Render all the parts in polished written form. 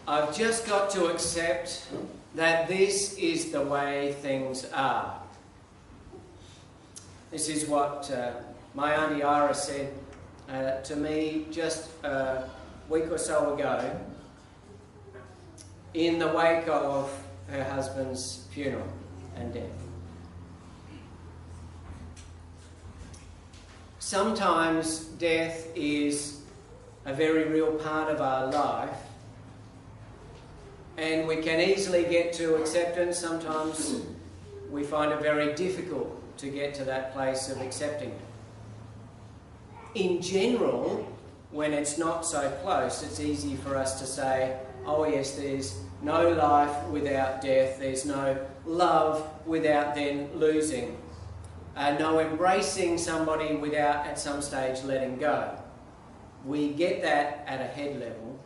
I've just got to accept that this is the way things are. This is what my Auntie Ira said to me just a week or so ago in the wake of her husband's funeral and death. Sometimes death is a very real part of our life, and we can easily get to acceptance. Sometimes we find it very difficult to get to that place of accepting it. In general, when it's not so close, it's easy for us to say, oh yes, there's no life without death, there's no love without then losing, no embracing somebody without at some stage letting go. We get that at a head level,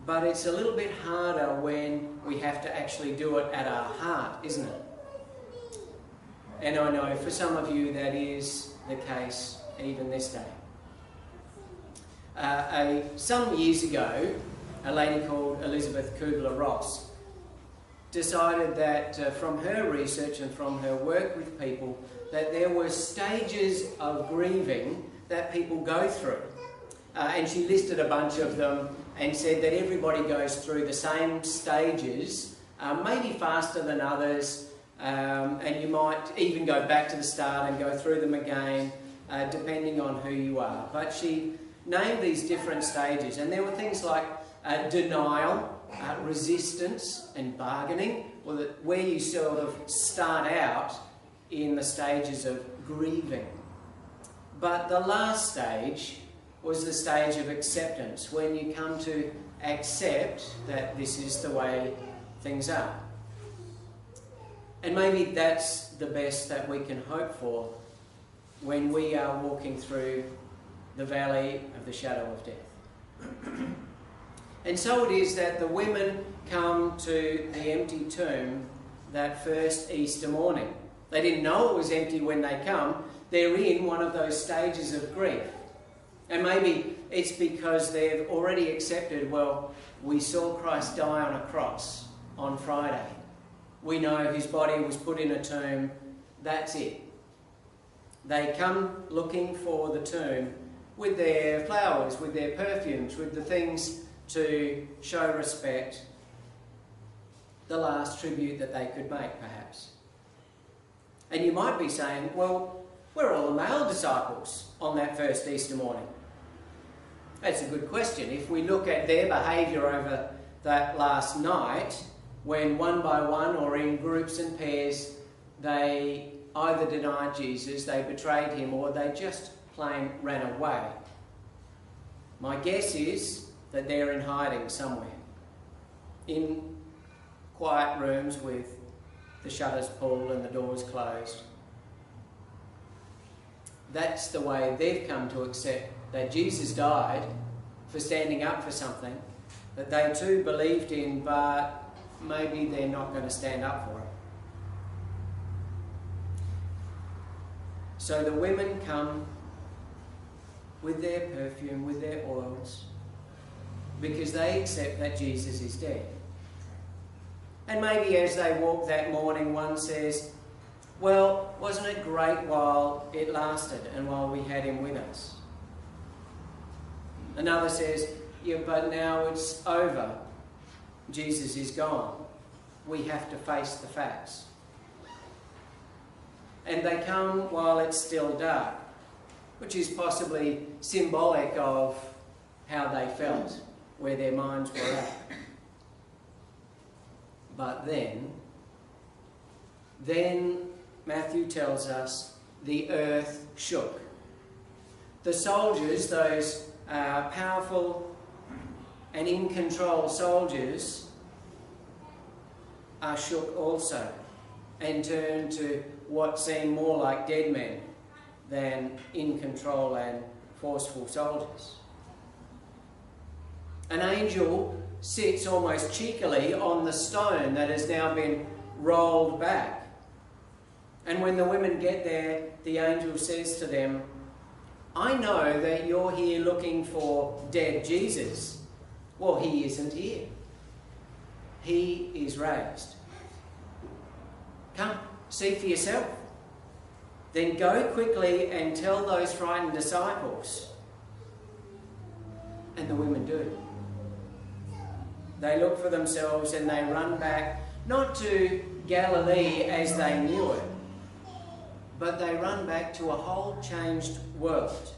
but it's a little bit harder when we have to actually do it at our heart, isn't it? And I know for some of you that is the case even this day. Some years ago, a lady called Elizabeth Kubler-Ross decided that from her research and from her work with people, that there were stages of grieving that people go through. And she listed a bunch of them and said that everybody goes through the same stages, maybe faster than others, and you might even go back to the start and go through them again, depending on who you are. But she named these different stages, and there were things like denial, resistance and bargaining, where you sort of start out in the stages of grieving. But the last stage was the stage of acceptance, when you come to accept that this is the way things are. And maybe that's the best that we can hope for when we are walking through the valley of the shadow of death. And so it is that the women come to the empty tomb that first Easter morning. They didn't know it was empty when they come. They're in one of those stages of grief. And maybe it's because they've already accepted, well, we saw Christ die on a cross on Friday. We know his body was put in a tomb. That's it. They come looking for the tomb with their flowers, with their perfumes, with the things to show respect, the last tribute that they could make, perhaps. And you might be saying, well, where are all the male disciples on that first Easter morning? That's a good question. If we look at their behaviour over that last night, when one by one or in groups and pairs, they either denied Jesus, they betrayed him, or they just plain ran away. My guess is that they're in hiding somewhere, in quiet rooms with the shutters pulled and the doors closed. That's the way they've come to accept that Jesus died for standing up for something that they too believed in, but maybe they're not going to stand up for it. So the women come with their perfume, with their oils, because they accept that Jesus is dead. And maybe as they walk that morning, one says, well, wasn't it great while it lasted and while we had him with us? Another says, yeah, but now it's over. Jesus is gone. We have to face the facts. And they come while it's still dark, which is possibly symbolic of how they felt, where their minds were at. But then Matthew tells us the earth shook. The soldiers, those powerful and in control soldiers, are shook also and turned to what seemed more like dead men than in control and forceful soldiers. An angel sits almost cheekily on the stone that has now been rolled back. And when the women get there, the angel says to them, I know that you're here looking for dead Jesus, Well, he isn't here. He is raised. Come, see for yourself. Then go quickly and tell those frightened disciples. And the women do. They look for themselves and they run back, not to Galilee as they knew it, but they run back to a whole changed world,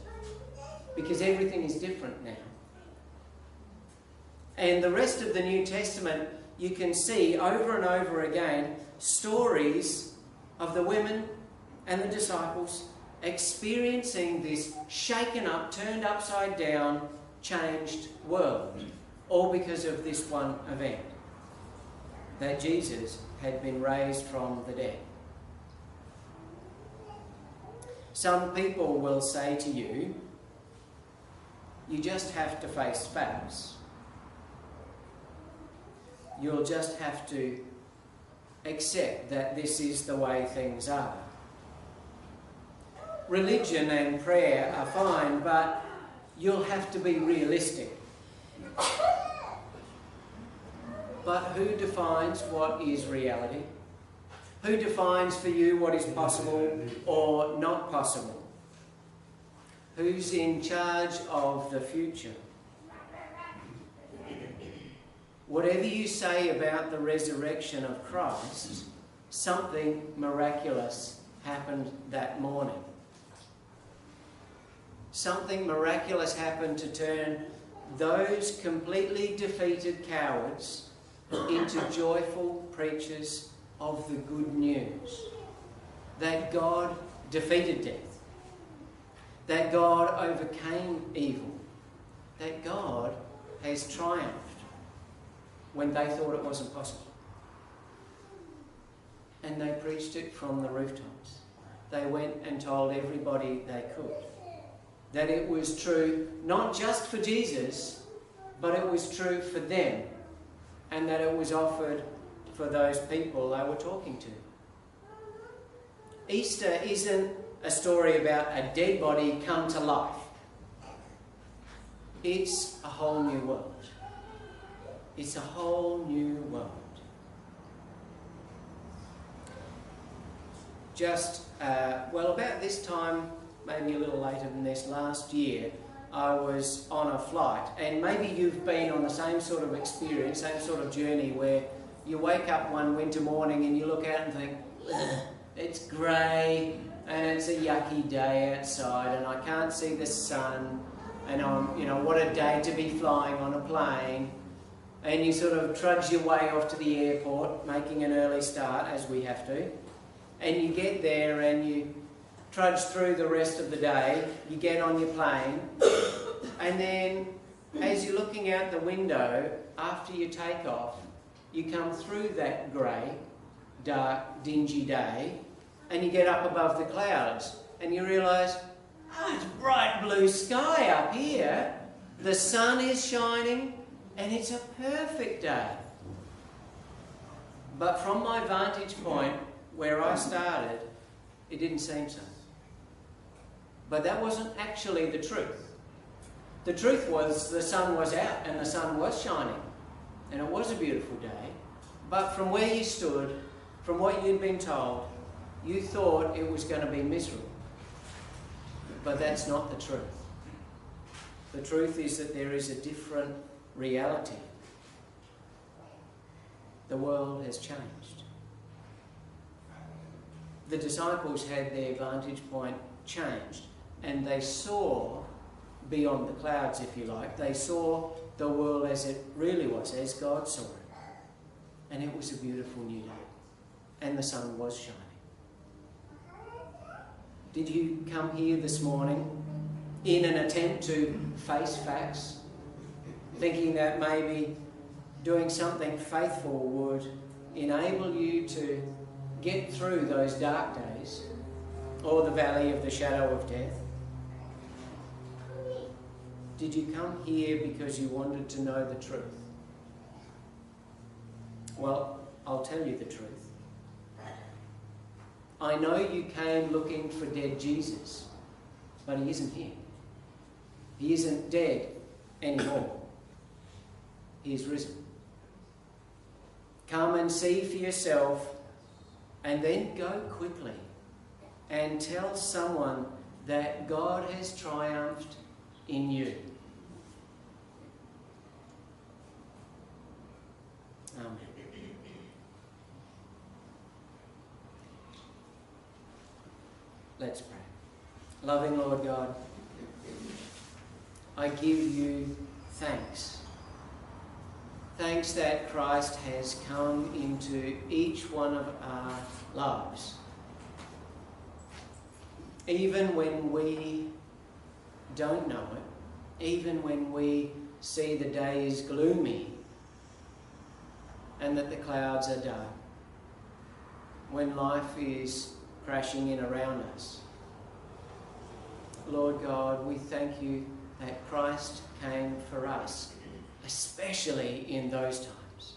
because everything is different now. And the rest of the New Testament, you can see over and over again stories of the women and the disciples experiencing this shaken up, turned upside down, changed world, all because of this one event, that Jesus had been raised from the dead. Some people will say to you, you just have to face facts. You'll just have to accept that this is the way things are. Religion and prayer are fine, but you'll have to be realistic. But who defines what is reality? Who defines for you what is possible or not possible? Who's in charge of the future? Whatever you say about the resurrection of Christ, something miraculous happened that morning. Something miraculous happened to turn those completely defeated cowards into joyful preachers of the good news. That God defeated death. That God overcame evil. That God has triumphed when they thought it wasn't possible. And they preached it from the rooftops. They went and told everybody they could that it was true not just for Jesus, but it was true for them, and that it was offered for those people they were talking to. Easter isn't a story about a dead body come to life. It's a whole new world. It's a whole new world. Just, about this time, maybe a little later than this, last year, I was on a flight, and maybe you've been on the same sort of experience, same sort of journey, where you wake up one winter morning and you look out and think, it's grey and it's a yucky day outside and I can't see the sun, and what a day to be flying on a plane. And you sort of trudge your way off to the airport, making an early start, as we have to. And you get there and you trudge through the rest of the day. You get on your plane. And then, as you're looking out the window, after you take off, you come through that grey, dark, dingy day, and you get up above the clouds. And you realise, it's bright blue sky up here. The sun is shining. And it's a perfect day. But from my vantage point, where I started, it didn't seem so. But that wasn't actually the truth. The truth was the sun was out and the sun was shining. And it was a beautiful day. But from where you stood, from what you'd been told, you thought it was going to be miserable. But that's not the truth. The truth is that there is a different reality. The world has changed. The disciples had their vantage point changed, and they saw beyond the clouds, if you like. They saw the world as it really was, as God saw it. And it was a beautiful new day. And the sun was shining. Did you come here this morning in an attempt to face facts, thinking that maybe doing something faithful would enable you to get through those dark days or the valley of the shadow of death? Did you come here because you wanted to know the truth? Well, I'll tell you the truth. I know you came looking for dead Jesus, but he isn't here. He isn't dead anymore. he is risen. Come and see for yourself, and then go quickly and tell someone that God has triumphed in you. Amen. Let's pray. Loving Lord God, I give you thanks. Thanks that Christ has come into each one of our lives. Even when we don't know it, even when we see the day is gloomy and that the clouds are dark, when life is crashing in around us. Lord God, we thank you that Christ came for us, especially in those times,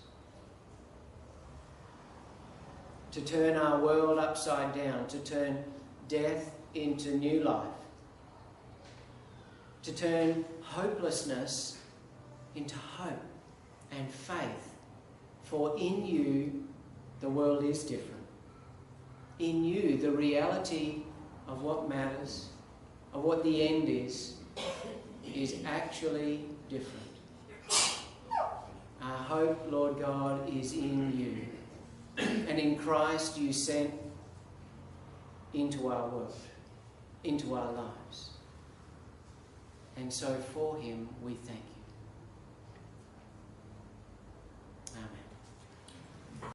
to turn our world upside down, to turn death into new life, to turn hopelessness into hope and faith. For in you, the world is different. In you, the reality of what matters, of what the end is actually different. Our hope, Lord God, is in you. And in Christ you sent into our world, into our lives. And so for him we thank you.